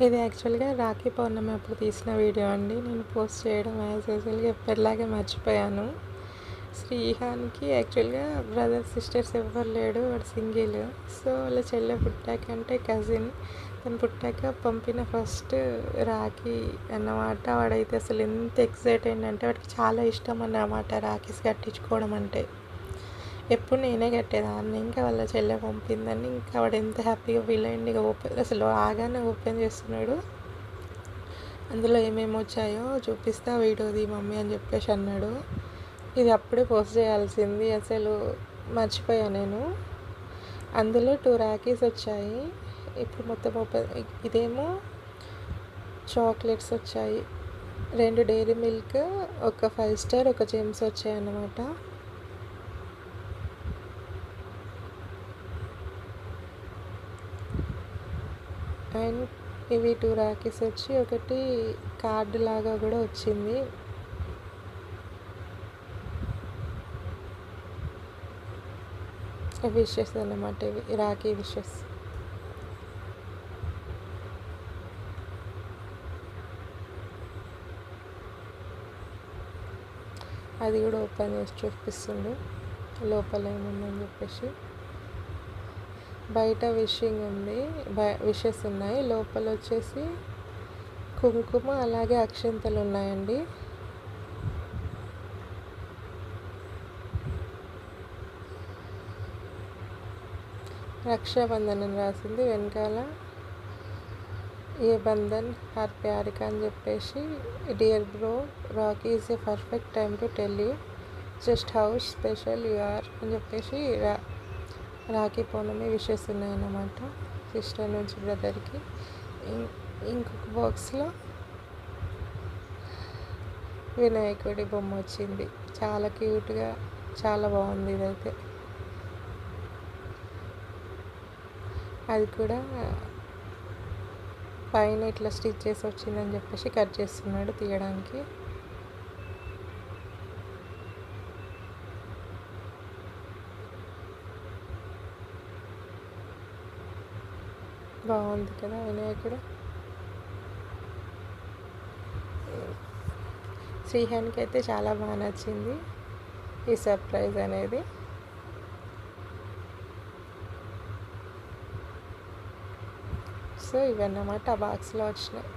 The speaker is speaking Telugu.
ఇది యాక్చువల్‌గా రాఖీ పౌర్ణమి అప్పుడు తీసిన వీడియో అండి. నేను పోస్ట్ చేయడం యాజ్ యూజువల్‌గా ఎప్పటిలాగే మర్చిపోయాను. శ్రీహాన్‌కి యాక్చువల్‌గా బ్రదర్, సిస్టర్స్ ఎవ్వరు లేడు. వాడు సింగిల్. సో, వాళ్ళ చెల్లె పుట్టాక అంటే కజిన్. తను పుట్టాక పంపిన ఫస్ట్ రాఖీ అన్నమాట. వాడైతే అసలు ఎంత ఎక్సైట్ అయిండంటే వాడికి చాలా ఇష్టం అన్నమాట రాఖీస్ కట్టించుకోవడం అంటే. ఎప్పుడు నేనే కట్టేదాన్ని. ఇంకా వాళ్ళ చెల్లె పంపిందని ఇంకా వాడు ఎంత హ్యాపీగా ఫీల్ అయ్యిండు. ఇక అసలు ఆగానే ఓపెన్ చేస్తున్నాడు. అందులో ఏమేమి వచ్చాయో చూపిస్తా, వీడియోది మమ్మీ అని చెప్పేసి అన్నాడు. ఇది అప్పుడే పోస్ట్ చేయాల్సింది, అసలు మర్చిపోయా నేను. అందులో 2 రాఖీస్ వచ్చాయి. ఇప్పుడు మొత్తం ఇదేమో చాక్లెట్స్ వచ్చాయి. 2 డైరీ మిల్క్, ఒక 5 స్టార్, ఒక జెమ్స్ వచ్చాయి అన్నమాట. అండ్ ఇవి 2 రాఖీస్ వచ్చి ఒకటి కార్డు లాగా కూడా వచ్చింది. విషెస్ అన్నమాట, ఇవి రాఖీ విషెస్. అది కూడా ఓపెన్ చేసి చూపిస్తుండు లోపల ఏముందని చెప్పేసి. బయట విషింగ్ ఉంది, విషెస్ ఉన్నాయి. లోపల వచ్చేసి కుంకుమ అలాగే అక్షింతలు ఉన్నాయండి. రక్షాబంధన్ అని రాసింది. వెనకాల ఏ బంధన్ హర్ ప్యారిక అని చెప్పేసి, dear bro, Rakhi is a perfect time to tell you just how special you are అని చెప్పేసి రాఖీ పౌర్ణమి విషెస్ ఉన్నాయన్నమాట సిస్టర్ నుంచి బ్రదర్కి. ఇంకొక బాక్స్లో వినాయకుడి బొమ్మ వచ్చింది. చాలా క్యూట్గా, చాలా బాగుంది ఇదైతే. అది కూడా పైన ఇట్లా స్టిచ్ చేసి వచ్చిందని చెప్పేసి కట్ చేస్తున్నాడు తీయడానికి. బాగుంది కదా వినాయకుడు. శ్రీహాన్కి అయితే చాలా బాగా నచ్చింది ఈ సర్ప్రైజ్ అనేది. సో ఇవన్నమాట ఆ బాక్స్లో వచ్చినాయి.